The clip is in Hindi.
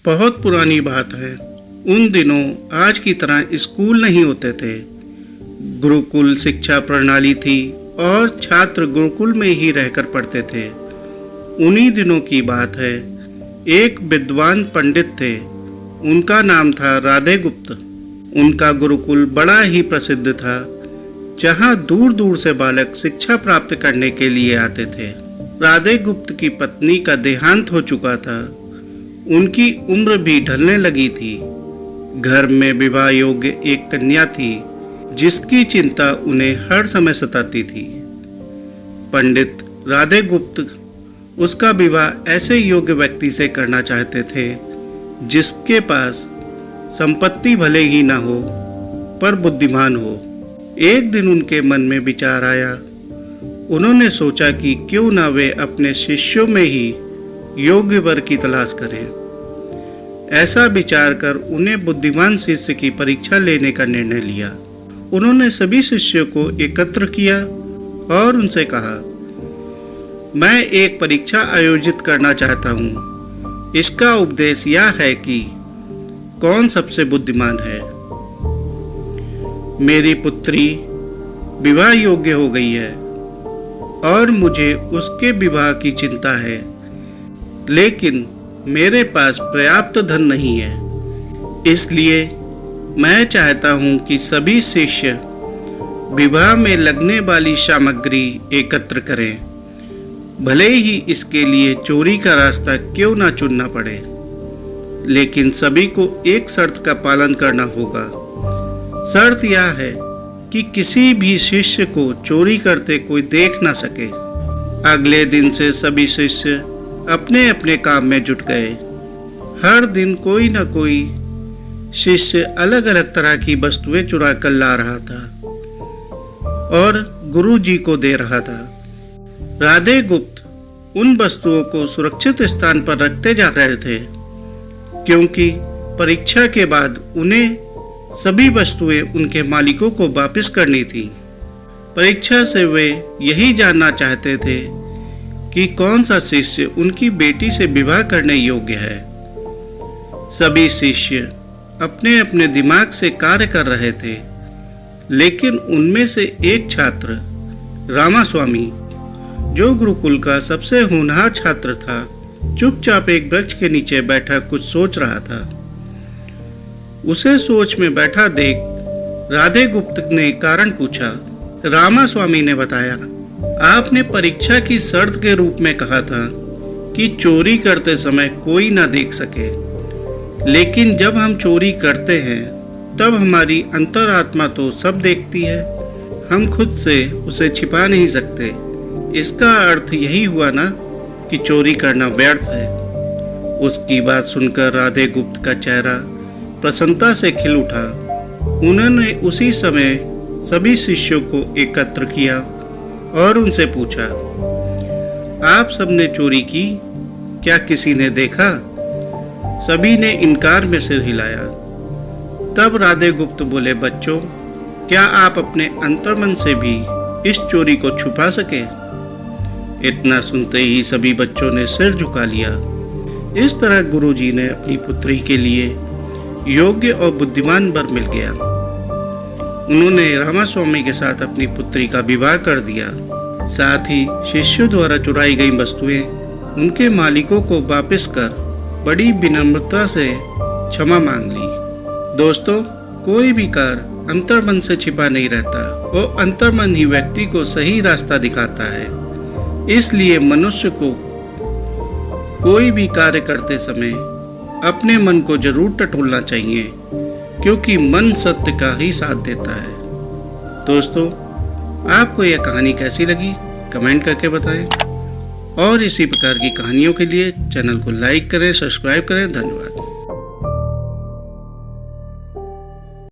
बहुत पुरानी बात है। उन दिनों आज की तरह स्कूल नहीं होते थे। गुरुकुल शिक्षा प्रणाली थी और छात्र गुरुकुल में ही रहकर पढ़ते थे। उन्हीं दिनों की बात है। एक विद्वान पंडित थे। उनका नाम था राधे गुप्त। उनका गुरुकुल बड़ा ही प्रसिद्ध था, जहाँ दूर दूर से बालक शिक्षा प्राप्त करने के लिए आते थे। राधे गुप्त की पत्नी का देहांत हो चुका था। उनकी उम्र भी ढलने लगी थी। घर में विवाह योग्य एक कन्या थी, जिसकी चिंता उन्हें हर समय सताती थी। पंडित राधे गुप्त उसका विवाह ऐसे योग्य व्यक्ति से करना चाहते थे, जिसके पास संपत्ति भले ही ना हो, पर बुद्धिमान हो। एक दिन उनके मन में विचार आया। उन्होंने सोचा कि क्यों ना वे अपने शिष्यों में ही योग्य वर की तलाश करें। ऐसा विचार कर उन्हें बुद्धिमान शिष्य की परीक्षा लेने का निर्णय लिया। उन्होंने सभी शिष्यों को एकत्र किया और उनसे कहा, मैं एक परीक्षा आयोजित करना चाहता हूँ। इसका उद्देश्य यह है कि कौन सबसे बुद्धिमान है। मेरी पुत्री विवाह योग्य हो गई है और मुझे उसके विवाह की चिंता है, लेकिन मेरे पास पर्याप्त धन नहीं है। इसलिए मैं चाहता हूं कि सभी शिष्य विवाह में लगने वाली सामग्री एकत्र करें, भले ही इसके लिए चोरी का रास्ता क्यों ना चुनना पड़े। लेकिन सभी को एक शर्त का पालन करना होगा। शर्त यह है कि किसी भी शिष्य को चोरी करते कोई देख ना सके। अगले दिन से सभी शिष्य अपने अपने काम में जुट गए। हर दिन कोई न कोई शिष्य अलग अलग तरह की वस्तुएं चुरा कर ला रहा था और गुरु जी को दे रहा था। राधे गुप्त उन वस्तुओं को सुरक्षित स्थान पर रखते जा रहे थे, क्योंकि परीक्षा के बाद उन्हें सभी वस्तुएं उनके मालिकों को वापस करनी थी। परीक्षा से वे यही जानना चाहते थे कि कौन सा शिष्य उनकी बेटी से विवाह करने योग्य है। सभी शिष्य अपने अपने दिमाग से कार्य कर रहे थे, लेकिन उनमें से एक छात्र रामास्वामी, जो गुरुकुल का सबसे होनहार छात्र था, चुपचाप एक वृक्ष के नीचे बैठा कुछ सोच रहा था। उसे सोच में बैठा देख राधे गुप्त ने कारण पूछा। रामास्वामी ने बताया, आपने परीक्षा की शर्त के रूप में कहा था कि चोरी करते समय कोई ना देख सके, लेकिन जब हम चोरी करते हैं तब हमारी अंतरात्मा तो सब देखती है। हम खुद से उसे छिपा नहीं सकते। इसका अर्थ यही हुआ ना कि चोरी करना व्यर्थ है। उसकी बात सुनकर राधे गुप्त का चेहरा प्रसन्नता से खिल उठा। उन्होंने उसी समय सभी शिष्यों को एकत्र किया और उनसे पूछा, आप सबने चोरी की? क्या किसी ने देखा? सभी ने इनकार में सिर हिलाया। तब राधे गुप्त बोले, बच्चों, क्या आप अपने अंतर्मन से भी इस चोरी को छुपा सके? इतना सुनते ही सभी बच्चों ने सिर झुका लिया। इस तरह गुरुजी ने अपनी पुत्री के लिए योग्य और बुद्धिमान वर मिल गया। उन्होंने रामास्वामी के साथ अपनी पुत्री का विवाह कर दिया। साथ ही शिष्यों द्वारा चुराई गई वस्तुएं उनके मालिकों को वापस कर बड़ी विनम्रता से क्षमा मांग ली। दोस्तों, कोई भी कार्य अंतर्मन से छिपा नहीं रहता। वो अंतर्मन ही व्यक्ति को सही रास्ता दिखाता है। इसलिए मनुष्य को कोई भी कार्य करते समय अपने मन को जरूर टटोलना चाहिए, क्योंकि मन सत्य का ही साथ देता है। दोस्तों, आपको यह कहानी कैसी लगी कमेंट करके बताएं और इसी प्रकार की कहानियों के लिए चैनल को लाइक करें, सब्सक्राइब करें। धन्यवाद।